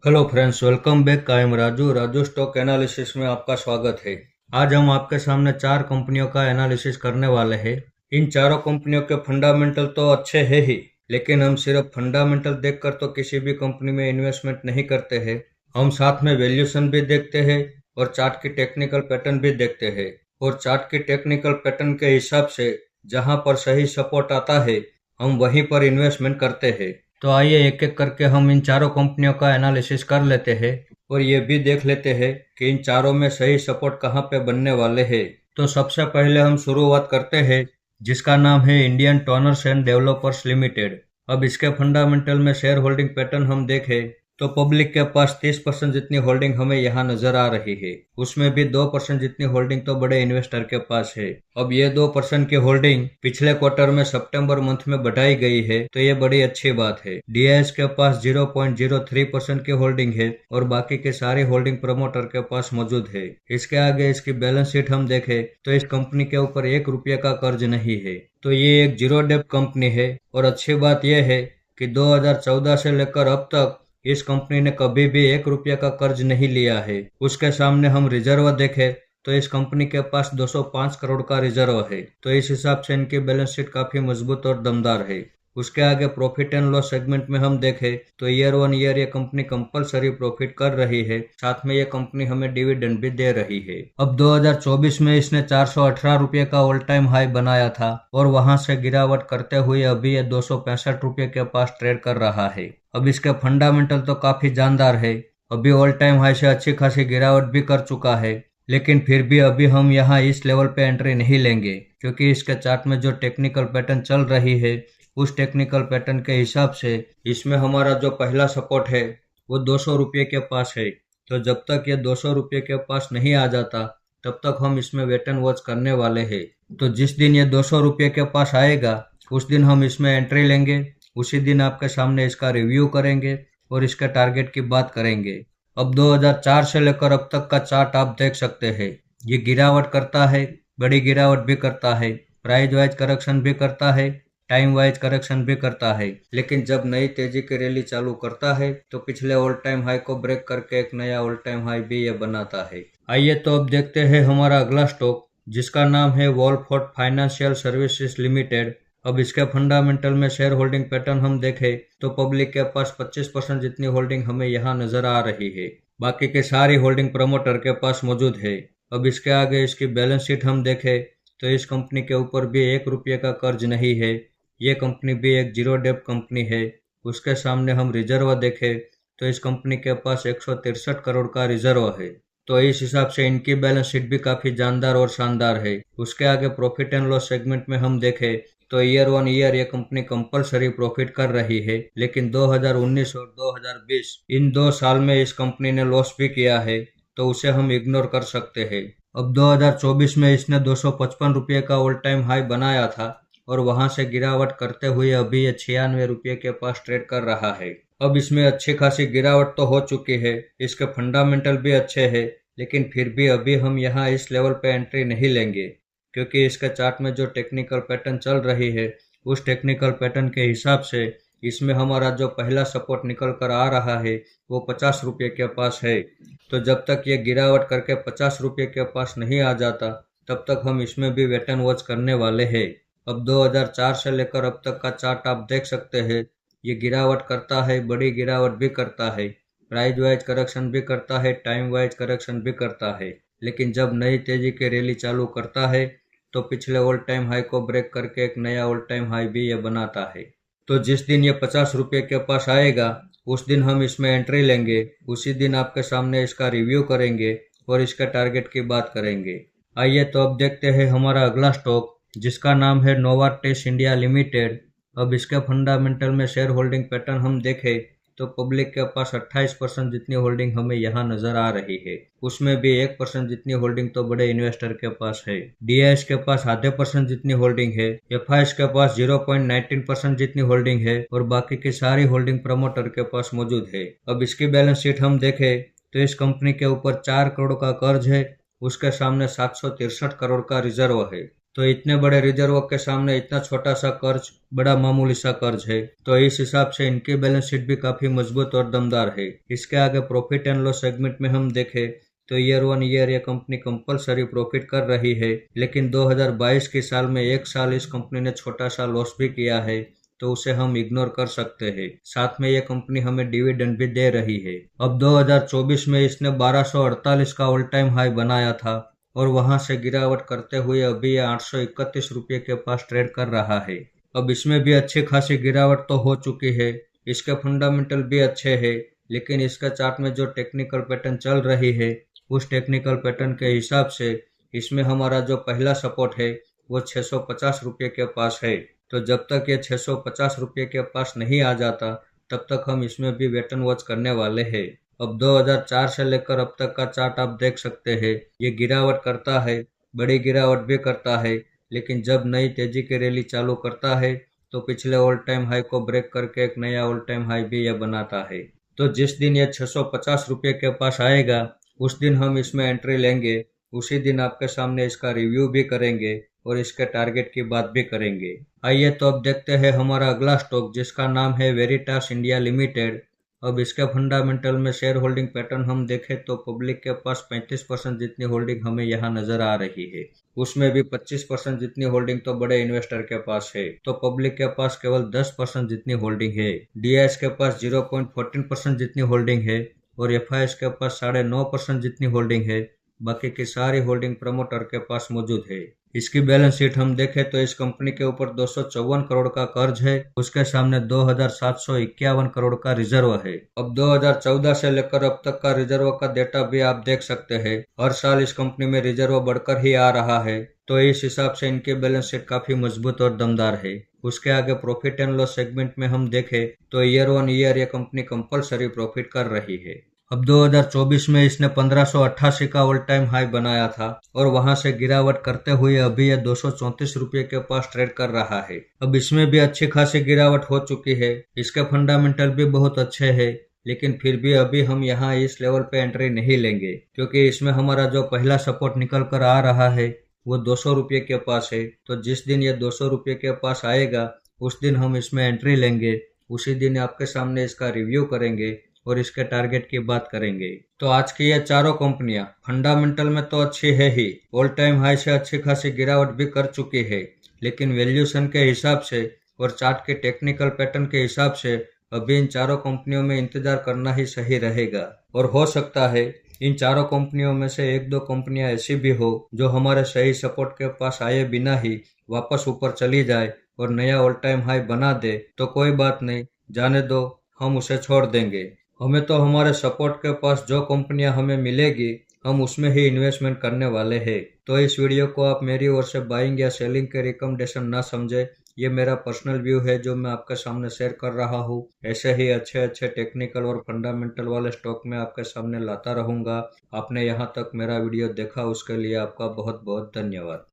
Hello friends, welcome back. I am Raju stock analysis में आपका स्वागत है। आज हम आपके सामने चार कंपनियों का एनालिसिस करने वाले हैं। इन चारों कंपनियों के फंडामेंटल तो अच्छे हैं ही, लेकिन हम सिर्फ फंडामेंटल देखकर तो किसी भी कंपनी में इन्वेस्टमेंट नहीं करते हैं। हम साथ में वैल्यूएशन भी देखते हैं और चार्ट की टेक्निकल पैटर्न भी देखते हैं। और चार्ट की टेक्निकल पैटर्न के हिसाब से जहां पर सही सपोर्ट आता है, हम वहीं पर इन्वेस्टमेंट करते हैं। तो आइए एक एक करके हम इन चारों कंपनियों का एनालिसिस कर लेते हैं और ये भी देख लेते हैं कि इन चारों में सही सपोर्ट कहाँ पे बनने वाले हैं। तो सबसे पहले हम शुरुआत करते हैं, जिसका नाम है Indian toners and developers limited. अब इसके फंडामेंटल में शेयर होल्डिंग पैटर्न हम देखें तो पब्लिक के पास 30% जितनी होल्डिंग हमें यहाँ नजर आ रही है। उसमें भी 2% जितनी होल्डिंग तो बड़े इन्वेस्टर के पास है। अब ये 2% की होल्डिंग पिछले क्वार्टर में सितंबर मंथ में बढ़ाई गई है, तो ये बड़ी अच्छी बात है। डीआईएस के पास 0.03% की होल्डिंग है और बाकी की सारी होल्डिंग प्रमोटर के पास मौजूद है। इसके आगे इसकी बैलेंस शीट हम देखें तो इस कंपनी के ऊपर 1 रुपये का कर्ज नहीं है। तो ये एक जीरो डेब्ट कंपनी है। और अच्छी बात यह है कि 2014 से लेकर अब तक इस कंपनी ने कभी भी 1 रुपये का कर्ज नहीं लिया है। उसके सामने हम रिजर्व देखें तो इस कंपनी के पास 205 करोड़ का रिजर्व है। तो इस हिसाब से इनकी बैलेंस शीट काफी मजबूत और दमदार है। उसके आगे प्रॉफिट एंड लॉस सेगमेंट में हम देखें तो ईयर ऑन ईयर ये कंपनी कंपलसरी प्रॉफिट कर रही है। साथ में ये कंपनी हमें डिविडेंड भी दे रही है। अब 2024 में इसने 418 रुपये का ऑल टाइम हाई बनाया था और वहां से गिरावट करते हुए अभी ये 265 रुपये के पास ट्रेड कर रहा है। अब इसके फंडामेंटल तो काफी जानदार है। अभी ऑल टाइम हाई से अच्छी खासी गिरावट भी कर चुका है, लेकिन फिर भी अभी हम यहाँ इस लेवल पे एंट्री नहीं लेंगे, क्योंकि इसके चार्ट में जो टेक्निकल पैटर्न चल रही है उस टेक्निकल पैटर्न के हिसाब से इसमें हमारा जो पहला सपोर्ट है वो 200 रुपये के पास है। तो जब तक ये 200 रुपये के पास नहीं आ जाता तब तक हम इसमें वेट एंड वॉच करने वाले हैं। तो जिस दिन ये 200 रुपये के पास आएगा उस दिन हम इसमें एंट्री लेंगे। उसी दिन आपके सामने इसका रिव्यू करेंगे और इसके टारगेट की बात करेंगे। अब 2004 से लेकर अब तक का चार्ट आप देख सकते हैं। ये गिरावट करता है, बड़ी गिरावट भी करता है, प्राइस वाइज करेक्शन भी करता है, टाइम वाइज करेक्शन भी करता है, लेकिन जब नई तेजी की रैली चालू करता है तो पिछले ऑल टाइम हाई को ब्रेक करके एक नया ऑल टाइम हाई भी ये बनाता है। आइए तो अब देखते हैं हमारा अगला स्टॉक, जिसका नाम है वॉलफोर्ड फाइनेंशियल सर्विसेज लिमिटेड। अब इसके फंडामेंटल में शेयर होल्डिंग पैटर्न हम देखें तो पब्लिक के पास 25% जितनी होल्डिंग हमें यहाँ नजर आ रही है। बाकी की सारी होल्डिंग प्रमोटर के पास मौजूद है। अब इसके आगे इसकी बैलेंस शीट हम देखें तो इस कंपनी के ऊपर भी 1 रुपये का कर्ज नहीं है। ये कंपनी भी एक जीरो डेब्ट कंपनी है। उसके सामने हम रिजर्व देखें तो इस कंपनी के पास 163 करोड़ का रिजर्व है। तो इस हिसाब से इनकी बैलेंस शीट भी काफी जानदार और शानदार है। उसके आगे प्रॉफिट एंड लॉस सेगमेंट में हम देखें तो ईयर ऑन ईयर ये कंपनी कंपलसरी प्रॉफिट कर रही है, लेकिन 2019 और 2020 इन 2 साल में इस कंपनी ने लॉस भी किया है, तो उसे हम इग्नोर कर सकते हैं। अब 2024 में इसने 255 रुपये का ऑल टाइम हाई बनाया था और वहां से गिरावट करते हुए अभी ये 96 रुपये के पास ट्रेड कर रहा है। अब इसमें अच्छी खासी गिरावट तो हो चुकी है, इसके फंडामेंटल भी अच्छे हैं, लेकिन फिर भी अभी हम यहाँ इस लेवल पे एंट्री नहीं लेंगे, क्योंकि इसके चार्ट में जो टेक्निकल पैटर्न चल रही है उस टेक्निकल पैटर्न के हिसाब से इसमें हमारा जो पहला सपोर्ट निकल कर आ रहा है वो 50 रुपये के पास है। तो जब तक ये गिरावट करके 50 रुपये के पास नहीं आ जाता तब तक हम इसमें भी वेट एंड वॉच करने वाले हैं। अब 2004 से लेकर अब तक का चार्ट आप देख सकते हैं। ये गिरावट करता है, बड़ी गिरावट भी करता है, प्राइस वाइज करेक्शन भी करता है, टाइम वाइज करेक्शन भी करता है, लेकिन जब नई तेजी की रैली चालू करता है तो पिछले ऑल टाइम हाई को ब्रेक करके एक नया ऑल टाइम हाई भी ये बनाता है। तो जिस दिन ये 50 रुपये के पास आएगा उस दिन हम इसमें एंट्री लेंगे। उसी दिन आपके सामने इसका रिव्यू करेंगे और इसका टारगेट की बात करेंगे। आइए तो अब देखते हैं हमारा अगला स्टॉक, जिसका नाम है नोवार्टिस इंडिया लिमिटेड। अब इसके फंडामेंटल में शेयर होल्डिंग पैटर्न हम देखें तो पब्लिक के पास 28% जितनी होल्डिंग हमें यहाँ नजर आ रही है। उसमें भी 1% जितनी होल्डिंग तो बड़े इन्वेस्टर के पास है। डीआईएस के पास आधे % जितनी होल्डिंग है, एफआईएस के पास 0.19% जितनी होल्डिंग है और बाकी की सारी होल्डिंग प्रमोटर के पास मौजूद है। अब इसकी बैलेंस शीट हम देखें तो इस कंपनी के ऊपर 4 करोड़ का कर्ज है। उसके सामने 763 करोड़ का रिजर्व है। तो इतने बड़े रिजर्व के सामने इतना छोटा सा कर्ज बड़ा मामूली सा कर्ज है। तो इस हिसाब से इनकी बैलेंस शीट भी काफी मजबूत और दमदार है। इसके आगे प्रॉफिट एंड लॉस सेगमेंट में हम देखें तो ईयर ये कंपनी कंपलसरी प्रॉफिट कर रही है, लेकिन 2022 के साल में एक साल इस कंपनी ने छोटा सा लॉस भी किया है, तो उसे हम इग्नोर कर सकते हैं। साथ में ये कंपनी हमें डिविडेंड भी दे रही है। अब 2024 में इसने 1248 का ऑल टाइम हाई बनाया था और वहां से गिरावट करते हुए अभी ये 831 रुपये के पास ट्रेड कर रहा है। अब इसमें भी अच्छी खासी गिरावट तो हो चुकी है, इसके फंडामेंटल भी अच्छे हैं, लेकिन इसका चार्ट में जो टेक्निकल पैटर्न चल रही है उस टेक्निकल पैटर्न के हिसाब से इसमें हमारा जो पहला सपोर्ट है वो 650 रुपये के पास है। तो जब तक ये 650 रुपये के पास नहीं आ जाता तब तक हम इसमें भी वेट एंड वॉच करने वाले हैं। अब 2004 से लेकर अब तक का चार्ट आप देख सकते हैं, ये गिरावट करता है, बड़ी गिरावट भी करता है, लेकिन जब नई तेजी की रैली चालू करता है तो पिछले ऑल टाइम हाई को ब्रेक करके एक नया ऑल टाइम हाई भी यह बनाता है। तो जिस दिन ये 650 रुपये के पास आएगा उस दिन हम इसमें एंट्री लेंगे, उसी दिन आपके सामने इसका रिव्यू भी करेंगे और इसके टारगेट की बात भी करेंगे। आइए तो अब देखते हैं हमारा अगला स्टॉक जिसका नाम है वेरिटास इंडिया लिमिटेड। अब इसके फंडामेंटल में शेयर होल्डिंग पैटर्न हम देखें तो पब्लिक के पास 35% जितनी होल्डिंग हमें यहाँ नजर आ रही है, उसमें भी 25% जितनी होल्डिंग तो बड़े इन्वेस्टर के पास है, तो पब्लिक के पास केवल 10% जितनी होल्डिंग है। डीआईएस के पास 0.14% जितनी होल्डिंग है और एफआईएस के पास 9.5% जितनी होल्डिंग है। बाकी की सारी होल्डिंग प्रमोटर के पास मौजूद है। इसकी बैलेंस शीट हम देखें तो इस कंपनी के ऊपर 254 करोड़ का कर्ज है, उसके सामने 2751 करोड़ का रिजर्व है। अब 2014 से लेकर अब तक का रिजर्व का डेटा भी आप देख सकते हैं। हर साल इस कंपनी में रिजर्व बढ़कर ही आ रहा है, तो इस हिसाब से इनकी बैलेंस शीट काफी मजबूत और दमदार है। उसके आगे प्रॉफिट एंड लॉस सेगमेंट में हम देखें तो ईयर ये कंपनी कंपलसरी प्रॉफिट कर रही है। अब 2024 में इसने 1588 का ऑल टाइम हाई बनाया था और वहां से गिरावट करते हुए अभी यह 234 रुपये के पास ट्रेड कर रहा है। अब इसमें भी अच्छी खासी गिरावट हो चुकी है, इसके फंडामेंटल भी बहुत अच्छे हैं, लेकिन फिर भी अभी हम यहाँ इस लेवल पे एंट्री नहीं लेंगे, क्योंकि इसमें हमारा जो पहला सपोर्ट निकल कर आ रहा है वो 200 रुपये के पास है। तो जिस दिन ये 200 रुपये के पास आएगा उस दिन हम इसमें एंट्री लेंगे, उसी दिन आपके सामने इसका रिव्यू करेंगे और इसके टारगेट की बात करेंगे। तो आज की ये चारों कंपनियां फंडामेंटल में तो अच्छी है ही, ऑल टाइम हाई से अच्छी खासी गिरावट भी कर चुकी है, लेकिन वैल्यूएशन के हिसाब से और चार्ट के टेक्निकल पैटर्न के हिसाब से अभी इन चारों कंपनियों में इंतजार करना ही सही रहेगा। और हो सकता है इन चारों कंपनियों में से एक दो कंपनियां ऐसी भी हो जो हमारे सही सपोर्ट के पास आए बिना ही वापस ऊपर चली जाए और नया ऑल टाइम हाई बना दे, तो कोई बात नहीं, जाने दो, हम उसे छोड़ देंगे। हमें तो हमारे सपोर्ट के पास जो कंपनियां हमें मिलेगी हम उसमें ही इन्वेस्टमेंट करने वाले हैं। तो इस वीडियो को आप मेरी ओर से बाइंग या सेलिंग के रिकमेंडेशन ना समझे, ये मेरा पर्सनल व्यू है जो मैं आपके सामने शेयर कर रहा हूँ। ऐसे ही अच्छे अच्छे टेक्निकल और फंडामेंटल वाले स्टॉक में आपके सामने लाता रहूंगा। आपने यहाँ तक मेरा वीडियो देखा उसके लिए आपका बहुत बहुत धन्यवाद।